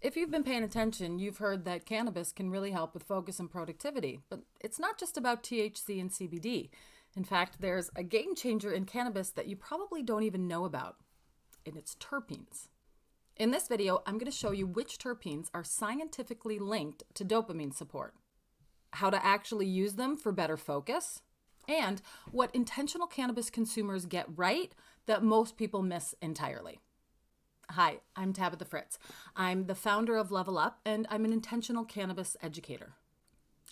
If you've been paying attention, you've heard that cannabis can really help with focus and productivity, but it's not just about THC and CBD. In fact, there's a game changer in cannabis that you probably don't even know about, and it's terpenes. In this video, I'm going to show you which terpenes are scientifically linked to dopamine support, how to actually use them for better focus, and what intentional cannabis consumers get right that most people miss entirely. Hi, I'm Tabitha Fritz. I'm the founder of Level Up, and I'm an intentional cannabis educator.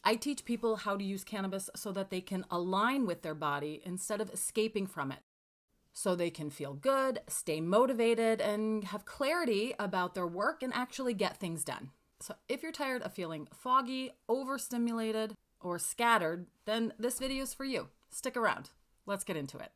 I teach people how to use cannabis so that they can align with their body instead of escaping from it, so they can feel good, stay motivated, and have clarity about their work and actually get things done. So if you're tired of feeling foggy, overstimulated, or scattered, then this video is for you. Stick around. Let's get into it.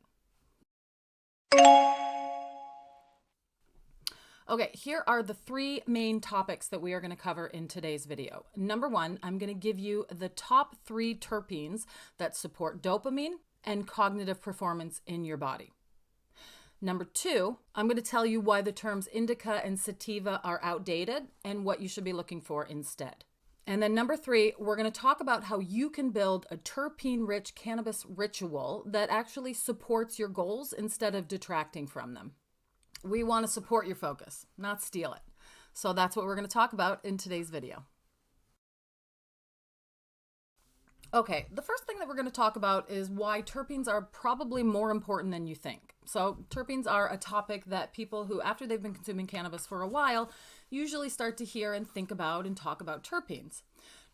Okay, here are the three main topics that we are going to cover in today's video. Number one, I'm going to give you the top 3 terpenes that support dopamine and cognitive performance in your body. Number 2, I'm going to tell you why the terms indica and sativa are outdated and what you should be looking for instead. And then number 3, we're going to talk about how you can build a terpene-rich cannabis ritual that actually supports your goals instead of detracting from them. We want to support your focus, not steal it. So that's what we're going to talk about in today's video. Okay, the first thing that we're going to talk about is why terpenes are probably more important than you think. So terpenes are a topic that people who, after they've been consuming cannabis for a while, usually start to hear and think about and talk about terpenes.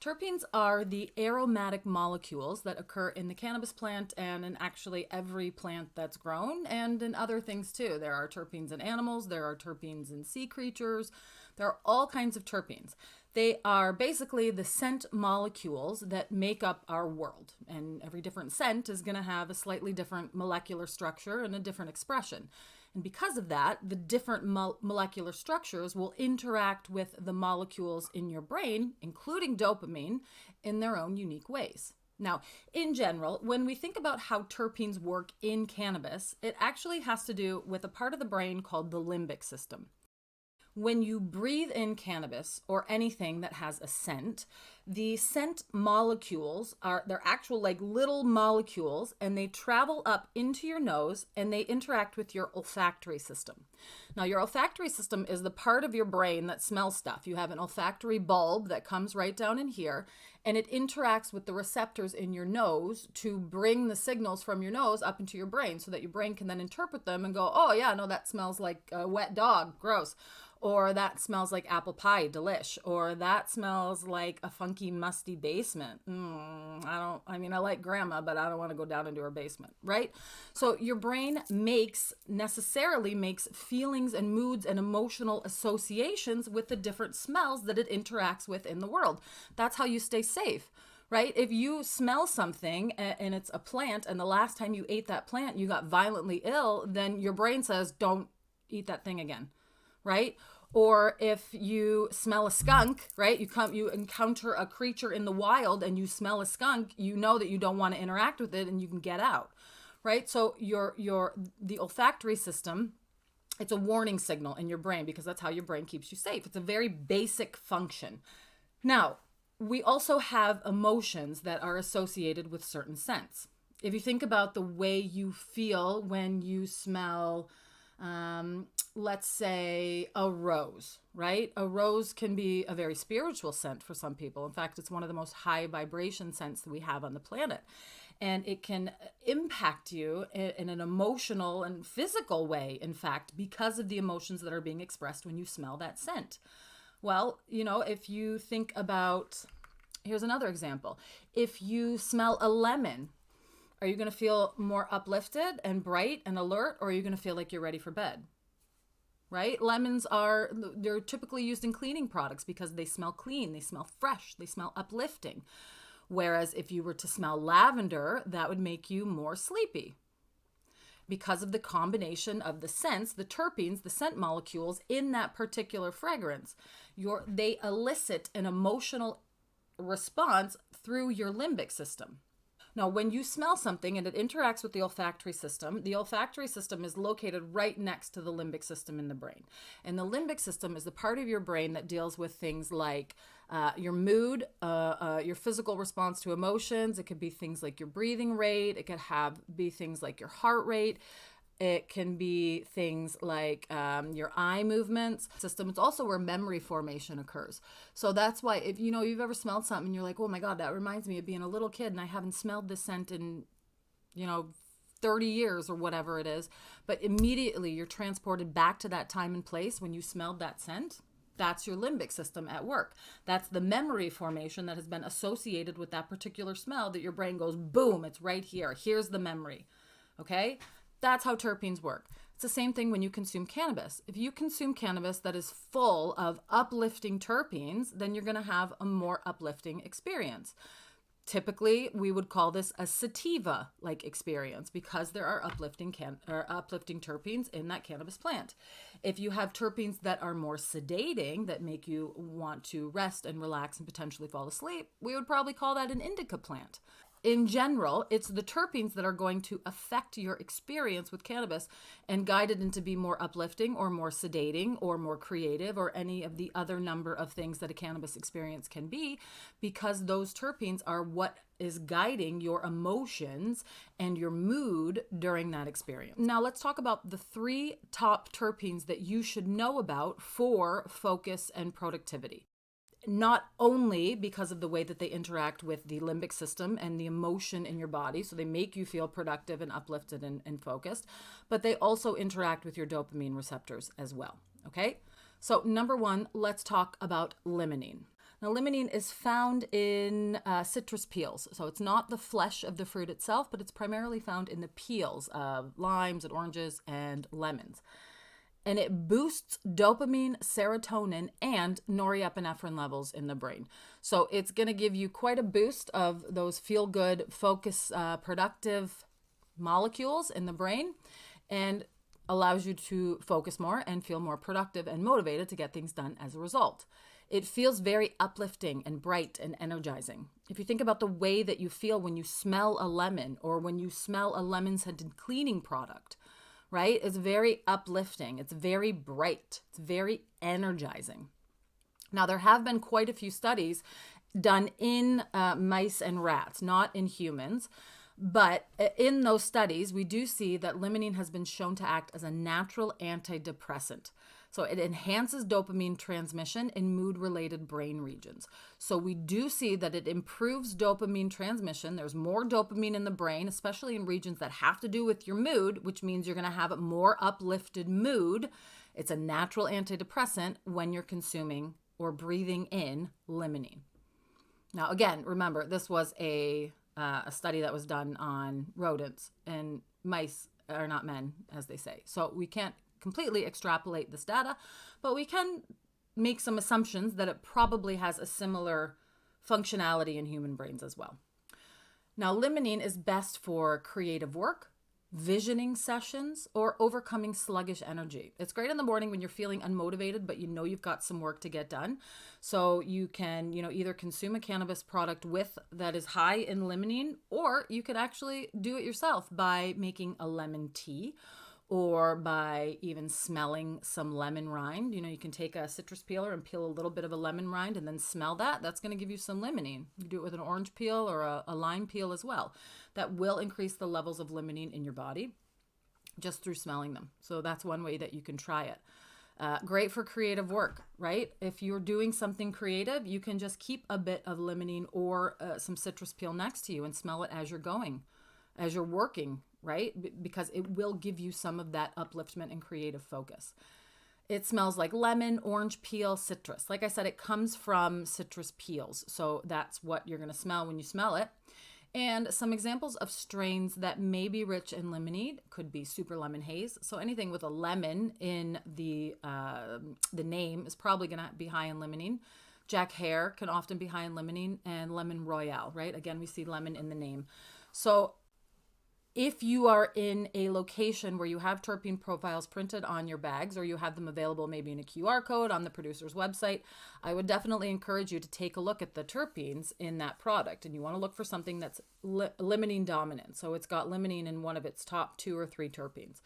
Terpenes are the aromatic molecules that occur in the cannabis plant and in actually every plant that's grown, and in other things too. There are terpenes in animals, there are terpenes in sea creatures, there are all kinds of terpenes. They are basically the scent molecules that make up our world, and every different scent is going to have a slightly different molecular structure and a different expression. And because of that, the different molecular structures will interact with the molecules in your brain, including dopamine, in their own unique ways. Now, in general, when we think about how terpenes work in cannabis, it actually has to do with a part of the brain called the limbic system. When you breathe in cannabis or anything that has a scent, the scent molecules they're actual like little molecules, and they travel up into your nose and they interact with your olfactory system. Now, your olfactory system is the part of your brain that smells stuff. You have an olfactory bulb that comes right down in here, and it interacts with the receptors in your nose to bring the signals from your nose up into your brain so that your brain can then interpret them and go, oh yeah, no, that smells like a wet dog, gross. Or that smells like apple pie, delish. Or that smells like a funky, musty basement. I like grandma, but I don't want to go down into her basement, right? So your brain necessarily makes feelings and moods and emotional associations with the different smells that it interacts with in the world. That's how you stay safe, right? If you smell something and it's a plant, and the last time you ate that plant, you got violently ill, then your brain says, don't eat that thing again. Right? Or if you smell a skunk, right? You encounter a creature in the wild and you smell a skunk, you know that you don't want to interact with it and you can get out, right? So the olfactory system, it's a warning signal in your brain because that's how your brain keeps you safe. It's a very basic function. Now, we also have emotions that are associated with certain scents. If you think about the way you feel when you smell let's say a rose, right? A rose can be a very spiritual scent for some people. In fact, it's one of the most high vibration scents that we have on the planet. And it can impact you in an emotional and physical way, in fact, because of the emotions that are being expressed when you smell that scent. Well, if you think about, here's another example. If you smell a lemon, are you going to feel more uplifted and bright and alert, or are you going to feel like you're ready for bed? Right? Lemons they're typically used in cleaning products because they smell clean, they smell fresh, they smell uplifting. Whereas if you were to smell lavender, that would make you more sleepy. Because of the combination of the scents, the terpenes, the scent molecules in that particular fragrance, they elicit an emotional response through your limbic system. Now, when you smell something and it interacts with the olfactory system is located right next to the limbic system in the brain. And the limbic system is the part of your brain that deals with things like your mood, your physical response to emotions. It could be things like your breathing rate. It could be things like your heart rate. It can be things like your eye movements system. It's also where memory formation occurs. So that's why if you've ever smelled something and you're like, oh my God, that reminds me of being a little kid and I haven't smelled this scent in, 30 years or whatever it is. But immediately you're transported back to that time and place when you smelled that scent. That's your limbic system at work. That's the memory formation that has been associated with that particular smell that your brain goes, boom, it's right here. Here's the memory. Okay? That's how terpenes work. It's the same thing when you consume cannabis. If you consume cannabis that is full of uplifting terpenes, then you're going to have a more uplifting experience. Typically, we would call this a sativa-like experience because there are uplifting terpenes in that cannabis plant. If you have terpenes that are more sedating, that make you want to rest and relax and potentially fall asleep, we would probably call that an indica plant. In general, it's the terpenes that are going to affect your experience with cannabis and guide it into be more uplifting or more sedating or more creative or any of the other number of things that a cannabis experience can be, because those terpenes are what is guiding your emotions and your mood during that experience. Now let's talk about the 3 top terpenes that you should know about for focus and productivity. Not only because of the way that they interact with the limbic system and the emotion in your body, so they make you feel productive and uplifted and focused, but they also interact with your dopamine receptors as well, okay? So number 1, let's talk about limonene. Now, limonene is found in citrus peels, so it's not the flesh of the fruit itself, but it's primarily found in the peels of limes and oranges and lemons. And it boosts dopamine, serotonin, and norepinephrine levels in the brain. So it's going to give you quite a boost of those feel-good, focus, productive molecules in the brain and allows you to focus more and feel more productive and motivated to get things done as a result. It feels very uplifting and bright and energizing. If you think about the way that you feel when you smell a lemon or when you smell a lemon-scented cleaning product, right? It's very uplifting. It's very bright. It's very energizing. Now, there have been quite a few studies done in mice and rats, not in humans. But in those studies, we do see that limonene has been shown to act as a natural antidepressant. So it enhances dopamine transmission in mood-related brain regions. So we do see that it improves dopamine transmission. There's more dopamine in the brain, especially in regions that have to do with your mood, which means you're going to have a more uplifted mood. It's a natural antidepressant when you're consuming or breathing in limonene. Now, again, remember, this was a study that was done on rodents, and mice are not men, as they say. So we can't completely extrapolate this data, but we can make some assumptions that it probably has a similar functionality in human brains as well. Now, limonene is best for creative work, visioning sessions, or overcoming sluggish energy. It's great in the morning when you're feeling unmotivated, but you know you've got some work to get done. So you can, either consume a cannabis product that is high in limonene, or you could actually do it yourself by making a lemon tea, or by even smelling some lemon rind. You can take a citrus peeler and peel a little bit of a lemon rind and then smell that. That's going to give you some limonene. You can do it with an orange peel or a lime peel as well. That will increase the levels of limonene in your body just through smelling them. So that's one way that you can try it. Great for creative work, right? If you're doing something creative, you can just keep a bit of limonene or some citrus peel next to you and smell it as you're working, right? Because it will give you some of that upliftment and creative focus. It smells like lemon, orange peel, citrus. Like I said, it comes from citrus peels. So that's what you're going to smell when you smell it. And some examples of strains that may be rich in limonene could be super lemon haze. So anything with a lemon in the name is probably going to be high in limonene. Jack Hare can often be high in limonene, and lemon royale, right? Again, we see lemon in the name. So If you are in a location where you have terpene profiles printed on your bags, or you have them available maybe in a QR code on the producer's website, I would definitely encourage you to take a look at the terpenes in that product. And you want to look for something that's limonene dominant. So it's got limonene in one of its top 2 or 3 terpenes.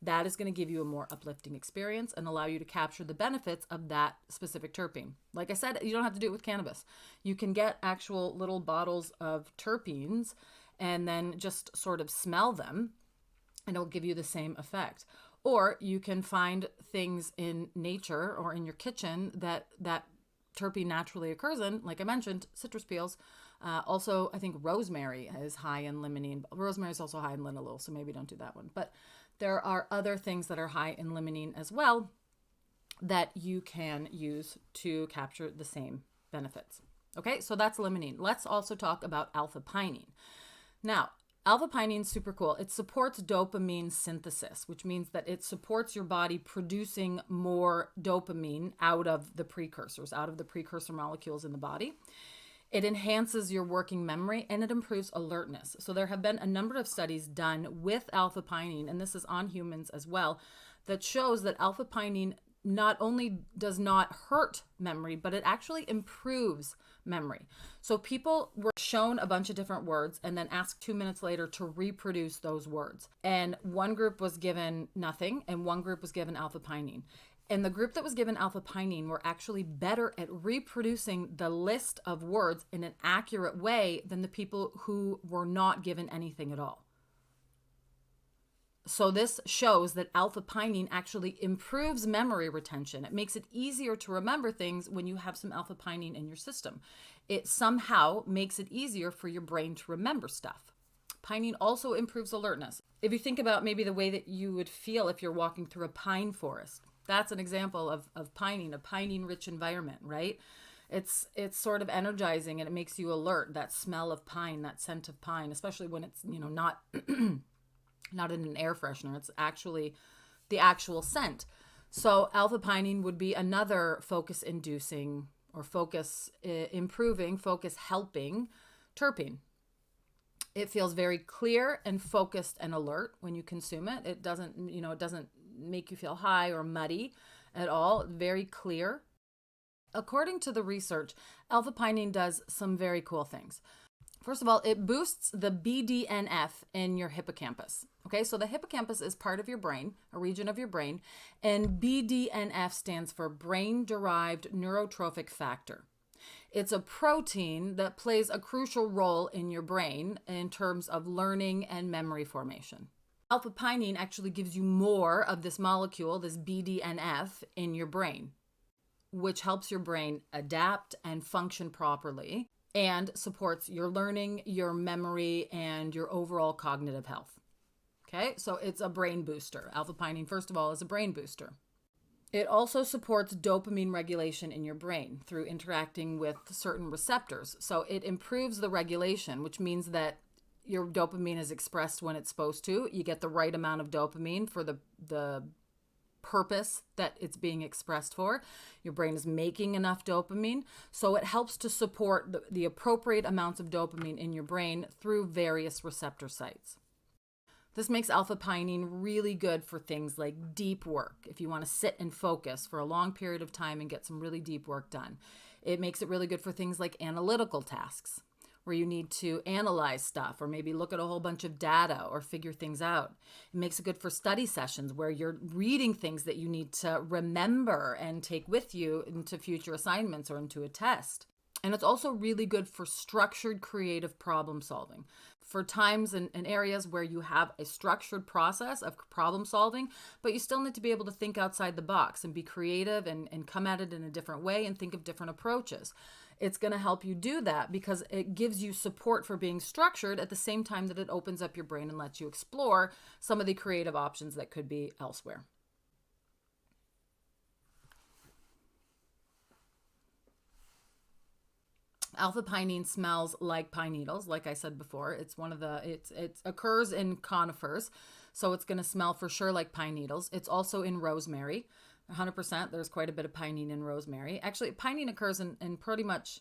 That is going to give you a more uplifting experience and allow you to capture the benefits of that specific terpene. Like I said, you don't have to do it with cannabis. You can get actual little bottles of terpenes and then just sort of smell them, and it'll give you the same effect. Or you can find things in nature or in your kitchen that terpene naturally occurs in. Like I mentioned, citrus peels. Also, I think rosemary is high in limonene. Rosemary is also high in linalool, so maybe don't do that one. But there are other things that are high in limonene as well that you can use to capture the same benefits. Okay, so that's limonene. Let's also talk about alpha-Pinene. Now, alpha-Pinene is super cool. It supports dopamine synthesis, which means that it supports your body producing more dopamine out of the precursors, out of the precursor molecules in the body. It enhances your working memory, and it improves alertness. So there have been a number of studies done with alpha-Pinene, and this is on humans as well, that shows that alpha-Pinene not only does not hurt memory, but it actually improves memory. So people were shown a bunch of different words and then asked 2 minutes later to reproduce those words. And one group was given nothing, and one group was given alpha-Pinene. And the group that was given alpha-Pinene were actually better at reproducing the list of words in an accurate way than the people who were not given anything at all. So this shows that alpha-Pinene actually improves memory retention. It makes it easier to remember things when you have some alpha-Pinene in your system. It somehow makes it easier for your brain to remember stuff. Pinene also improves alertness. If you think about maybe the way that you would feel if you're walking through a pine forest, that's an example of pinene, a pinene-rich environment, right? It's sort of energizing, and it makes you alert. That smell of pine, that scent of pine, especially when it's not not in an air freshener. It's actually the actual scent. So alpha-Pinene would be another focus-inducing or focus-improving, focus-helping terpene. It feels very clear and focused and alert when you consume it. It doesn't make you feel high or muddy at all. Very clear. According to the research, alpha-Pinene does some very cool things. First of all, it boosts the BDNF in your hippocampus. Okay, so the hippocampus is part of your brain, a region of your brain, and BDNF stands for brain-derived neurotrophic factor. It's a protein that plays a crucial role in your brain in terms of learning and memory formation. Alpha-Pinene actually gives you more of this molecule, this BDNF, in your brain, which helps your brain adapt and function properly and supports your learning, your memory, and your overall cognitive health. Okay, so it's a brain booster. Alpha-Pinene, first of all, is a brain booster. It also supports dopamine regulation in your brain through interacting with certain receptors. So it improves the regulation, which means that your dopamine is expressed when it's supposed to. You get the right amount of dopamine for the purpose that it's being expressed for. Your brain is making enough dopamine. So it helps to support the appropriate amounts of dopamine in your brain through various receptor sites. This makes alpha-Pinene really good for things like deep work, if you want to sit and focus for a long period of time and get some really deep work done. It makes it really good for things like analytical tasks, where you need to analyze stuff or maybe look at a whole bunch of data or figure things out. It makes it good for study sessions where you're reading things that you need to remember and take with you into future assignments or into a test. And it's also really good for structured creative problem solving. For times and areas where you have a structured process of problem solving, but you still need to be able to think outside the box and be creative and come at it in a different way and think of different approaches. It's going to help you do that because it gives you support for being structured at the same time that it opens up your brain and lets you explore some of the creative options that could be elsewhere. Alpha-Pinene smells like pine needles, like I said before. It's it occurs in conifers, so it's going to smell for sure like pine needles. It's also in rosemary. 100%, there's quite a bit of pinene in rosemary. Actually, pinene occurs in pretty much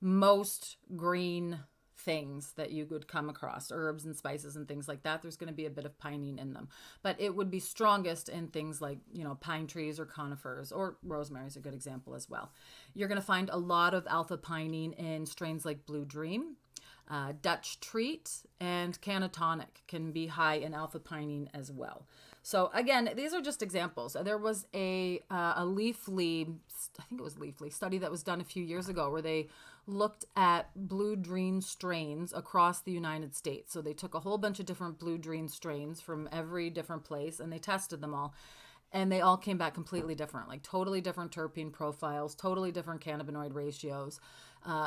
most green things that you would come across, herbs and spices and things like that, there's going to be a bit of pinene in them. But it would be strongest in things like, pine trees or conifers, or rosemary is a good example as well. You're going to find a lot of alpha-pinene in strains like Blue Dream, Dutch Treat, and Cannatonic can be high in alpha-pinene as well. So again, these are just examples. There was a Leafly, I think it was Leafly, study that was done a few years ago where they looked at Blue Dream strains across the United States. So they took a whole bunch of different Blue Dream strains from every different place and they tested them all. And they all came back completely different, like totally different terpene profiles, totally different cannabinoid ratios,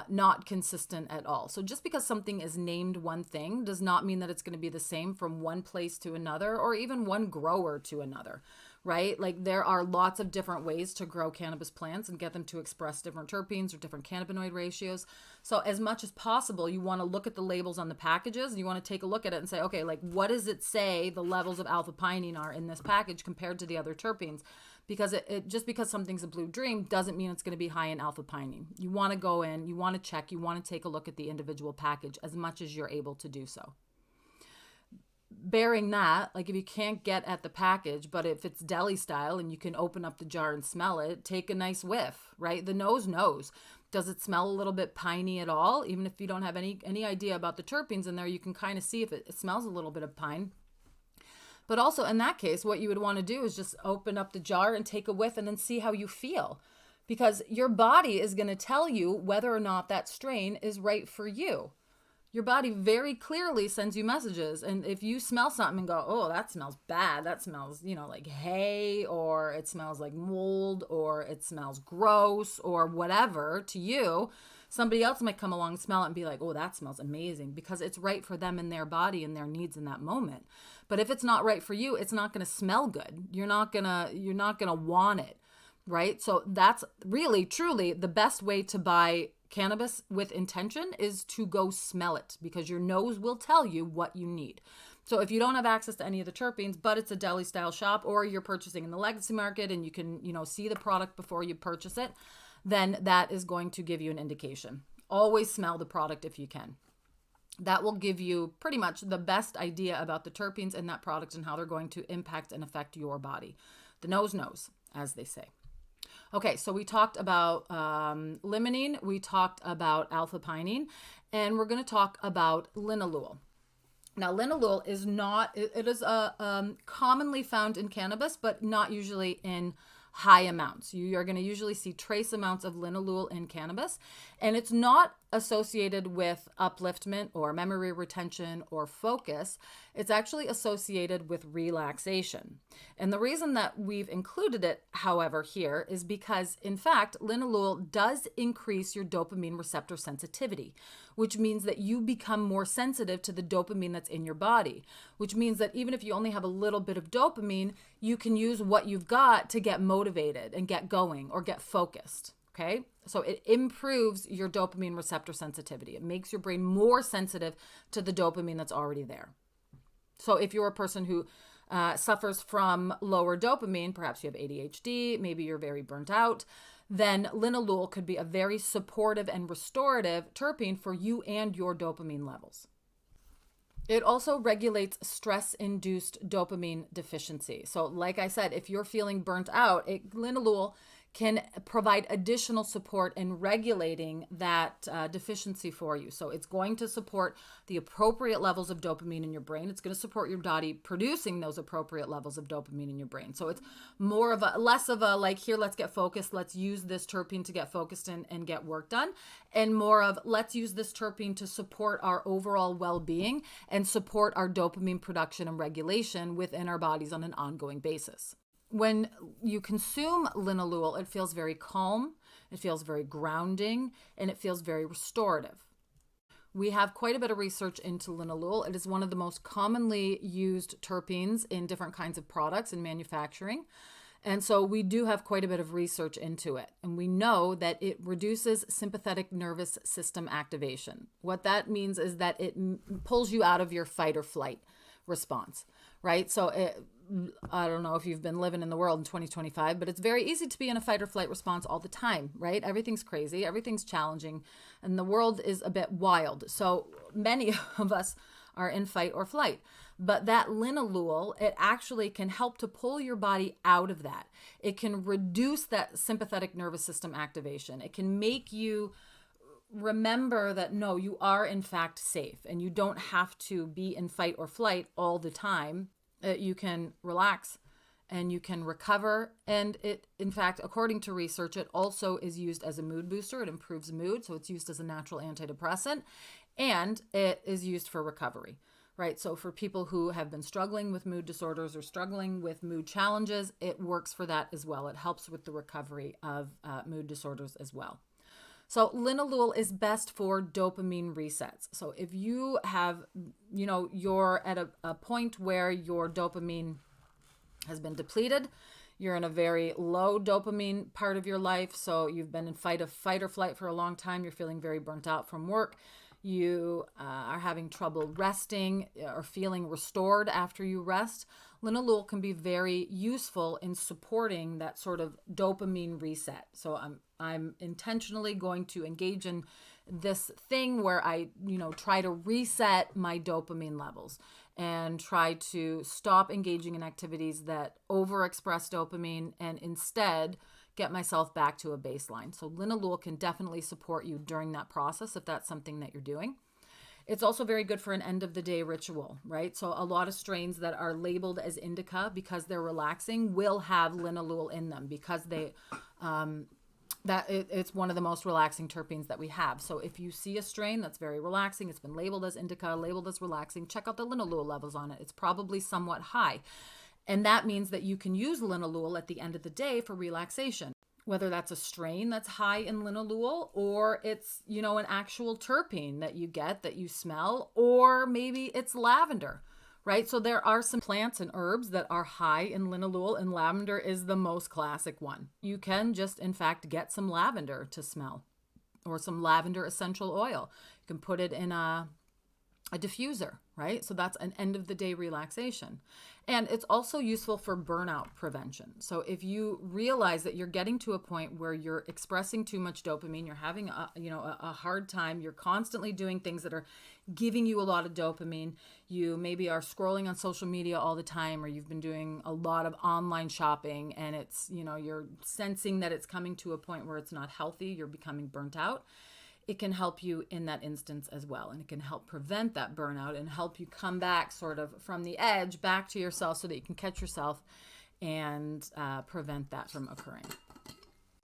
not consistent at all. So just because something is named one thing does not mean that it's going to be the same from one place to another, or even one grower to another, right? Like there are lots of different ways to grow cannabis plants and get them to express different terpenes or different cannabinoid ratios. So as much as possible, you want to look at the labels on the packages and you want to take a look at it and say, okay, like what does it say the levels of alpha-pinene are in this package compared to the other terpenes? Because it just because something's a Blue Dream doesn't mean it's going to be high in alpha-pinene. You want to go in, you want to check, you want to take a look at the individual package as much as you're able to do so. Bearing that, like if you can't get at the package, but if it's deli style and you can open up the jar and smell it, take a nice whiff, right? The nose knows. Does it smell a little bit piney at all? Even if you don't have any idea about the terpenes in there, you can kind of see if it smells a little bit of pine. But also in that case, what you would want to do is just open up the jar and take a whiff and then see how you feel. Because your body is going to tell you whether or not that strain is right for you. Your body very clearly sends you messages. And if you smell something and go, oh, that smells bad. That smells, like hay, or it smells like mold, or it smells gross, or whatever to you, somebody else might come along and smell it and be like, oh, that smells amazing, because it's right for them and their body and their needs in that moment. But if it's not right for you, it's not going to smell good. You're not going to want it, right? So that's really, truly the best way to buy cannabis with intention is to go smell it, because your nose will tell you what you need. So if you don't have access to any of the terpenes, but it's a deli style shop, or you're purchasing in the legacy market and you can, see the product before you purchase it, then that is going to give you an indication. Always smell the product if you can. That will give you pretty much the best idea about the terpenes in that product and how they're going to impact and affect your body. The nose knows, as they say. Okay, so we talked about limonene, we talked about alpha-pinene, and we're going to talk about linalool. Now, linalool is not, it is commonly found in cannabis, but not usually in high amounts. You are going to usually see trace amounts of linalool in cannabis, and it's not associated with upliftment or memory retention or focus. It's actually associated with relaxation. And the reason that we've included it, however, here is because, in fact, linalool does increase your dopamine receptor sensitivity, which means that you become more sensitive to the dopamine that's in your body, which means that even if you only have a little bit of dopamine, you can use what you've got to get motivated and get going or get focused. Okay, so it improves your dopamine receptor sensitivity. It makes your brain more sensitive to the dopamine that's already there. So if you're a person who suffers from lower dopamine, perhaps you have ADHD, maybe you're very burnt out, then linalool could be a very supportive and restorative terpene for you and your dopamine levels. It also regulates stress-induced dopamine deficiency. So like I said, if you're feeling burnt out, linalool can provide additional support in regulating that deficiency for you. So it's going to support the appropriate levels of dopamine in your brain. It's going to support your body producing those appropriate levels of dopamine in your brain. So it's more of less of a like, here, let's get focused. Let's use this terpene to get focused and get work done. And more of, let's use this terpene to support our overall well-being and support our dopamine production and regulation within our bodies on an ongoing basis. When you consume linalool, it feels very calm, it feels very grounding, and it feels very restorative. We have quite a bit of research into linalool. It is one of the most commonly used terpenes in different kinds of products in manufacturing. And so we do have quite a bit of research into it. And we know that it reduces sympathetic nervous system activation. What that means is that it pulls you out of your fight or flight response, right? So I don't know if you've been living in the world in 2025, but it's very easy to be in a fight or flight response all the time, right? Everything's crazy, everything's challenging, and the world is a bit wild. So many of us are in fight or flight. But that linalool, it actually can help to pull your body out of that. It can reduce that sympathetic nervous system activation. It can make you remember that no, you are in fact safe and you don't have to be in fight or flight all the time. You can relax and you can recover. And it, in fact, according to research, it also is used as a mood booster. It improves mood. So it's used as a natural antidepressant, and it is used for recovery. Right. So for people who have been struggling with mood disorders or struggling with mood challenges, it works for that as well. It helps with the recovery of mood disorders as well. So linalool is best for dopamine resets. So if you have, you're at a point where your dopamine has been depleted, you're in a very low dopamine part of your life. So you've been in fight or flight for a long time. You're feeling very burnt out from work. You are having trouble resting or feeling restored after you rest. Linalool can be very useful in supporting that sort of dopamine reset. So I'm intentionally going to engage in this thing where I, try to reset my dopamine levels and try to stop engaging in activities that overexpress dopamine and instead get myself back to a baseline. So linalool can definitely support you during that process if that's something that you're doing. It's also very good for an end of the day ritual, right? So a lot of strains that are labeled as indica because they're relaxing will have linalool in them because it's one of the most relaxing terpenes that we have. So if you see a strain that's very relaxing, it's been labeled as indica, labeled as relaxing, check out the linalool levels on it. It's probably somewhat high. And that means that you can use linalool at the end of the day for relaxation, whether that's a strain that's high in linalool or it's, an actual terpene that you get that you smell, or maybe it's lavender, right? So there are some plants and herbs that are high in linalool, and lavender is the most classic one. You can just, in fact, get some lavender to smell or some lavender essential oil. You can put it in a diffuser, right? So that's an end of the day relaxation. And it's also useful for burnout prevention. So if you realize that you're getting to a point where you're expressing too much dopamine, you're having a hard time, you're constantly doing things that are giving you a lot of dopamine, you maybe are scrolling on social media all the time, or you've been doing a lot of online shopping and it's, you're sensing that it's coming to a point where it's not healthy, you're becoming burnt out. It can help you in that instance as well. And it can help prevent that burnout and help you come back sort of from the edge back to yourself so that you can catch yourself and prevent that from occurring.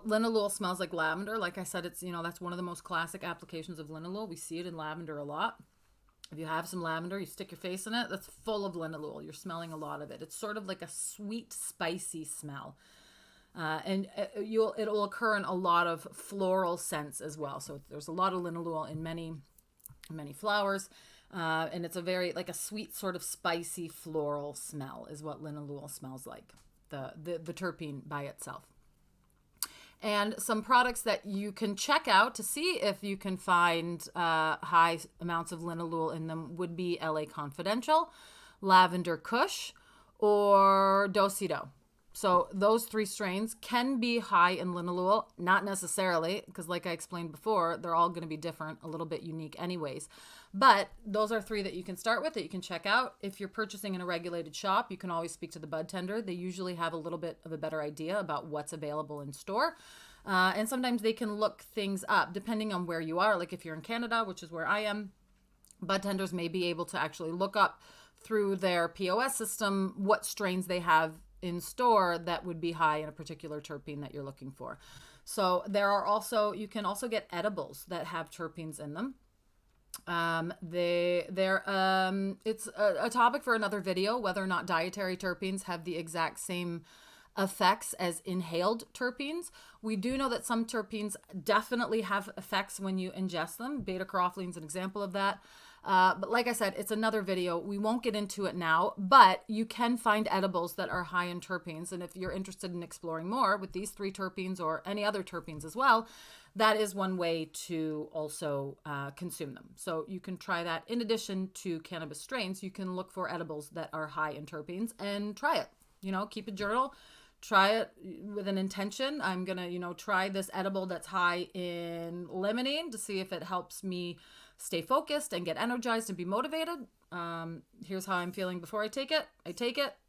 Linalool smells like lavender. Like I said, it's, that's one of the most classic applications of linalool. We see it in lavender a lot. If you have some lavender, you stick your face in it, that's full of linalool. You're smelling a lot of it. It's sort of like a sweet, spicy smell. And it'll occur in a lot of floral scents as well. So there's a lot of linalool in many, many flowers. And it's a very, like a sweet sort of spicy floral smell is what linalool smells like, the terpene by itself. And some products that you can check out to see if you can find high amounts of linalool in them would be LA Confidential, Lavender Kush, or Dosido. So those three strains can be high in linalool, not necessarily, because like I explained before, they're all going to be different, a little bit unique anyways. But those are three that you can start with, that you can check out. If you're purchasing in a regulated shop, you can always speak to the bud tender. They usually have a little bit of a better idea about what's available in store. And sometimes they can look things up depending on where you are. Like if you're in Canada, which is where I am, bud tenders may be able to actually look up through their POS system what strains they have in store that would be high in a particular terpene that you're looking for. So you can also get edibles that have terpenes in them. It's a topic for another video, whether or not dietary terpenes have the exact same effects as inhaled terpenes. We do know that some terpenes definitely have effects when you ingest them. Beta-caryophyllene is an example of that. But like I said, it's another video. We won't get into it now, but you can find edibles that are high in terpenes. And if you're interested in exploring more with these 3 terpenes or any other terpenes as well, that is one way to also consume them. So you can try that. In addition to cannabis strains, you can look for edibles that are high in terpenes and try it. Keep a journal. Try it with an intention. I'm going to, try this edible that's high in limonene to see if it helps me stay focused and get energized and be motivated. Here's how I'm feeling before I take it.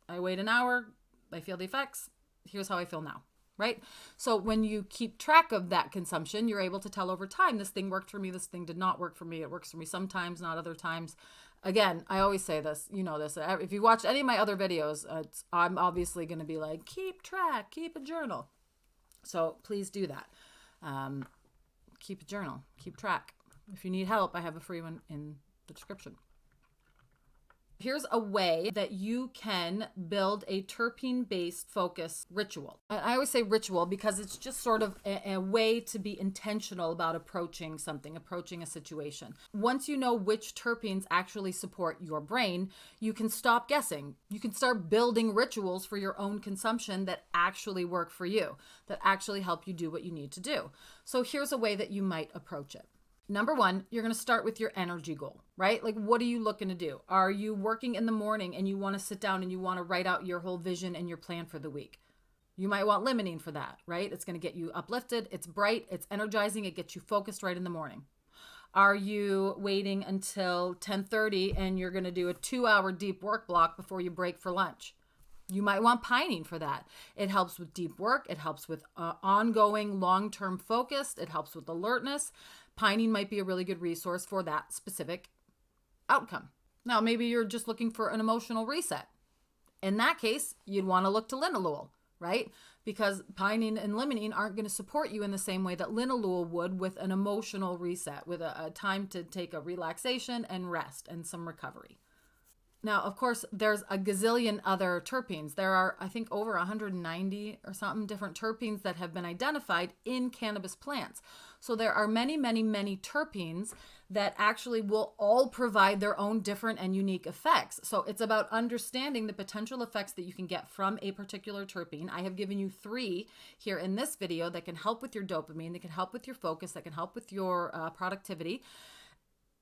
I wait an hour. I feel the effects. Here's how I feel now. Right? So when you keep track of that consumption, you're able to tell over time, this thing worked for me, this thing did not work for me. It works for me sometimes, not other times. Again, I always say this, this. If you watch any of my other videos, I'm obviously going to be like, keep track, keep a journal. So please do that. Keep a journal, keep track. If you need help, I have a free one in the description. Here's a way that you can build a terpene-based focus ritual. I always say ritual because it's just sort of a way to be intentional about approaching something, approaching a situation. Once you know which terpenes actually support your brain, you can stop guessing. You can start building rituals for your own consumption that actually work for you, that actually help you do what you need to do. So here's a way that you might approach it. Number 1, you're going to start with your energy goal, right? Like, what are you looking to do? Are you working in the morning and you want to sit down and you want to write out your whole vision and your plan for the week? You might want limonene for that, right? It's going to get you uplifted. It's bright. It's energizing. It gets you focused right in the morning. Are you waiting until 10:30 and you're going to do a 2-hour deep work block before you break for lunch? You might want pinene for that. It helps with deep work. It helps with ongoing long-term focus. It helps with alertness. Pinene might be a really good resource for that specific outcome. Now, maybe you're just looking for an emotional reset. In that case, you'd want to look to Linalool, right? Because pinene and limonene aren't going to support you in the same way that Linalool would with an emotional reset, with a time to take a relaxation and rest and some recovery. Now, of course, there's a gazillion other terpenes. There are, I think, over 190 or something different terpenes that have been identified in cannabis plants. So there are many, many, many terpenes that actually will all provide their own different and unique effects. So it's about understanding the potential effects that you can get from a particular terpene. I have given you 3 here in this video that can help with your dopamine, that can help with your focus, that can help with your productivity.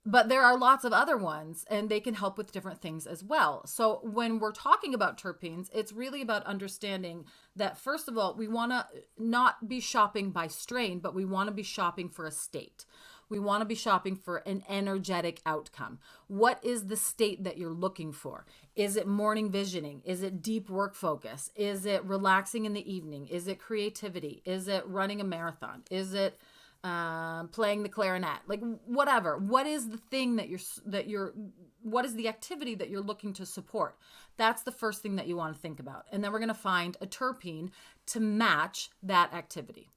But there are lots of other ones, and they can help with different things as well. So when we're talking about terpenes, it's really about understanding that, first of all, we want to not be shopping by strain, but we want to be shopping for a state. We want to be shopping for an energetic outcome. What is the state that you're looking for? Is it morning visioning? Is it deep work focus? Is it relaxing in the evening? Is it creativity? Is it running a marathon? Is it playing the clarinet? Like, whatever. What is the thing what is the activity that you're looking to support? That's the first thing that you want to think about. And then we're going to find a terpene to match that activity.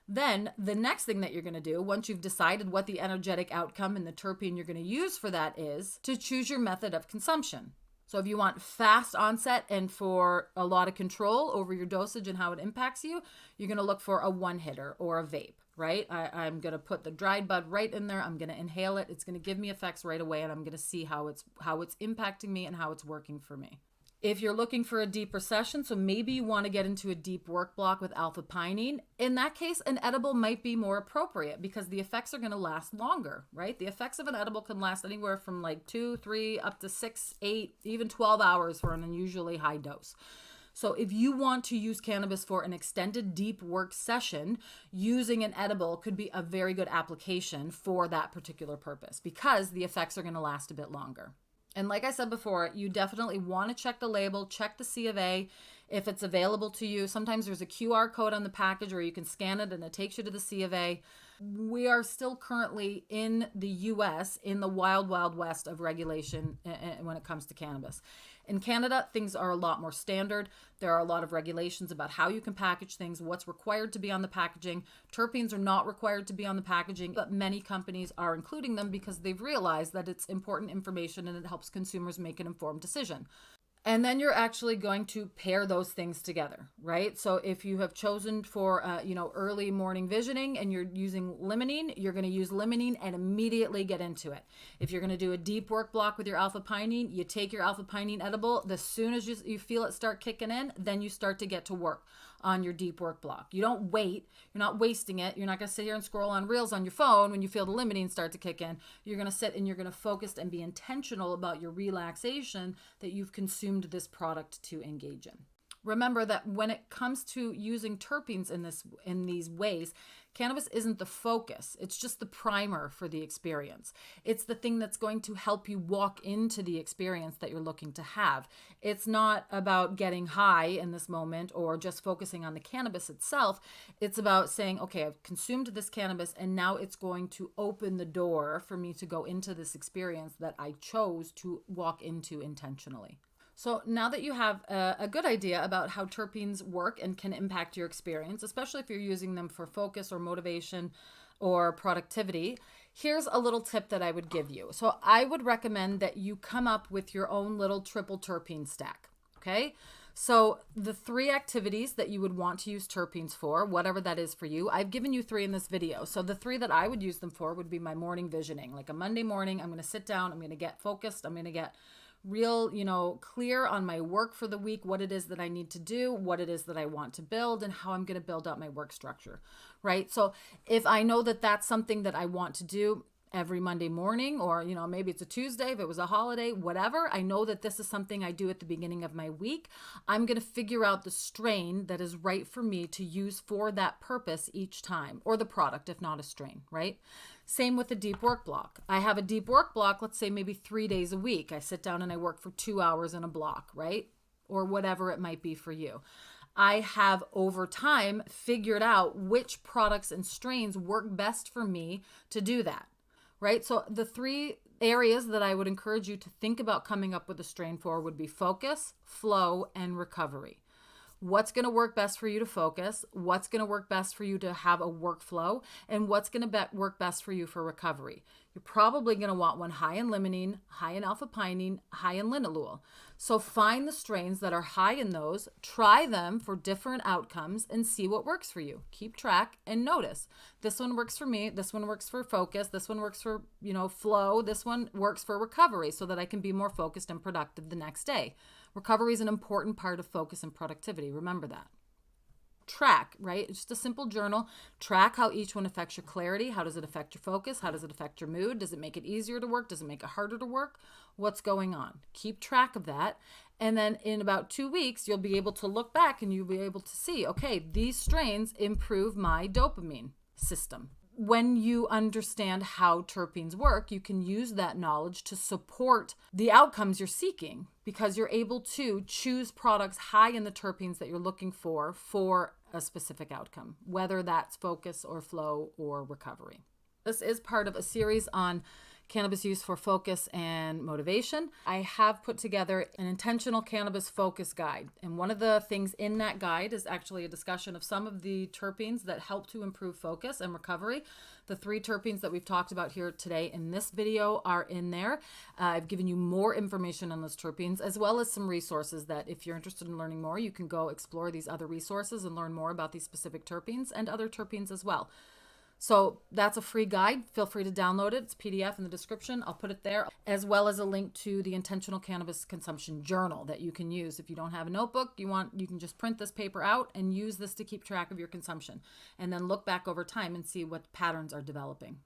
Then the next thing that you're going to do, once you've decided what the energetic outcome and the terpene you're going to use for that is, to choose your method of consumption. So if you want fast onset and for a lot of control over your dosage and how it impacts you, you're going to look for a one hitter or a vape, right? I'm going to put the dried bud right in there. I'm going to inhale it. It's going to give me effects right away, and I'm going to see how it's impacting me and how it's working for me. If you're looking for a deeper session, so maybe you want to get into a deep work block with alpha-pinene, in that case, an edible might be more appropriate because the effects are going to last longer, right? The effects of an edible can last anywhere from like 2, 3, up to 6, 8, even 12 hours for an unusually high dose. So if you want to use cannabis for an extended deep work session, using an edible could be a very good application for that particular purpose because the effects are going to last a bit longer. And like I said before, you definitely want to check the label, check the C of A if it's available to you. Sometimes there's a QR code on the package where you can scan it and it takes you to the C of A. We are still currently in the US in the wild, wild west of regulation when it comes to cannabis. In Canada, things are a lot more standard. There are a lot of regulations about how you can package things, what's required to be on the packaging. Terpenes are not required to be on the packaging, but many companies are including them because they've realized that it's important information and it helps consumers make an informed decision. And then you're actually going to pair those things together, right? So if you have chosen for, early morning visioning and you're using limonene, you're going to use limonene and immediately get into it. If you're going to do a deep work block with your alpha-pinene, you take your alpha-pinene edible. As soon as you feel it start kicking in, then you start to get to work on your deep work block. You don't wait. You're not wasting it. You're not going to sit here and scroll on reels on your phone when you feel the limonene start to kick in. You're going to sit and you're going to focus and be intentional about your relaxation that you've consumed this product to engage in. Remember that when it comes to using terpenes in these ways, cannabis isn't the focus. It's just the primer for the experience. It's the thing that's going to help you walk into the experience that you're looking to have. It's not about getting high in this moment or just focusing on the cannabis itself. It's about saying, okay, I've consumed this cannabis and now it's going to open the door for me to go into this experience that I chose to walk into intentionally. So now that you have a good idea about how terpenes work and can impact your experience, especially if you're using them for focus or motivation or productivity, here's a little tip that I would give you. So I would recommend that you come up with your own little triple terpene stack, okay? So the 3 activities that you would want to use terpenes for, whatever that is for you, I've given you 3 in this video. So the 3 that I would use them for would be my morning visioning. Like a Monday morning, I'm going to sit down, I'm going to get focused, I'm going to get real, clear on my work for the week, what it is that I need to do, what it is that I want to build, and how I'm going to build out my work structure, right? So if I know that that's something that I want to do every Monday morning, or, maybe it's a Tuesday, if it was a holiday, whatever, I know that this is something I do at the beginning of my week. I'm going to figure out the strain that is right for me to use for that purpose each time, or the product, if not a strain, right? Same with the deep work block. I have a deep work block, let's say maybe 3 days a week. I sit down and I work for 2 hours in a block, right? Or whatever it might be for you. I have over time figured out which products and strains work best for me to do that, right? So the 3 areas that I would encourage you to think about coming up with a strain for would be focus, flow, and recovery. What's going to work best for you to focus, what's going to work best for you to have a workflow, and what's going to work best for you for recovery. You're probably going to want one high in limonene, high in alpha-pinene, high in linalool. So find the strains that are high in those, try them for different outcomes, and see what works for you. Keep track and notice. This one works for me, this one works for focus, this one works for, flow, this one works for recovery so that I can be more focused and productive the next day. Recovery is an important part of focus and productivity. Remember that. Track, right? It's just a simple journal. Track how each one affects your clarity. How does it affect your focus? How does it affect your mood? Does it make it easier to work? Does it make it harder to work? What's going on? Keep track of that. And then in about 2 weeks, you'll be able to look back and you'll be able to see, okay, these strains improve my dopamine system. When you understand how terpenes work, you can use that knowledge to support the outcomes you're seeking because you're able to choose products high in the terpenes that you're looking for a specific outcome, whether that's focus or flow or recovery. This is part of a series on cannabis use for focus and motivation. I have put together an intentional cannabis focus guide. And one of the things in that guide is actually a discussion of some of the terpenes that help to improve focus and recovery. The 3 terpenes that we've talked about here today in this video are in there. I've given you more information on those terpenes, as well as some resources that if you're interested in learning more, you can go explore these other resources and learn more about these specific terpenes and other terpenes as well. So that's a free guide. Feel free to download it. It's PDF in the description. I'll put it there, as well as a link to the intentional cannabis consumption journal that you can use. If you don't have a notebook, you can just print this paper out and use this to keep track of your consumption and then look back over time and see what patterns are developing.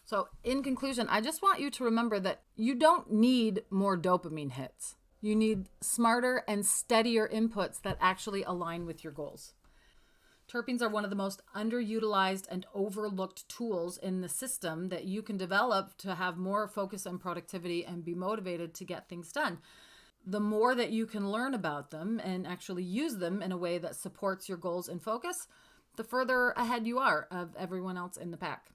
So in conclusion, I just want you to remember that you don't need more dopamine hits. You need smarter and steadier inputs that actually align with your goals. Terpenes are one of the most underutilized and overlooked tools in the system that you can develop to have more focus and productivity and be motivated to get things done. The more that you can learn about them and actually use them in a way that supports your goals and focus, the further ahead you are of everyone else in the pack.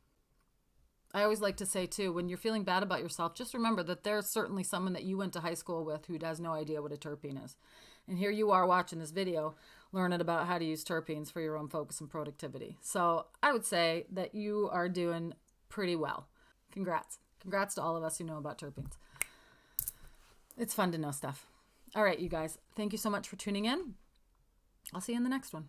I always like to say too, when you're feeling bad about yourself, just remember that there's certainly someone that you went to high school with who has no idea what a terpene is. And here you are watching this video, learning about how to use terpenes for your own focus and productivity. So I would say that you are doing pretty well. Congrats. Congrats to all of us who know about terpenes. It's fun to know stuff. All right, you guys, thank you so much for tuning in. I'll see you in the next one.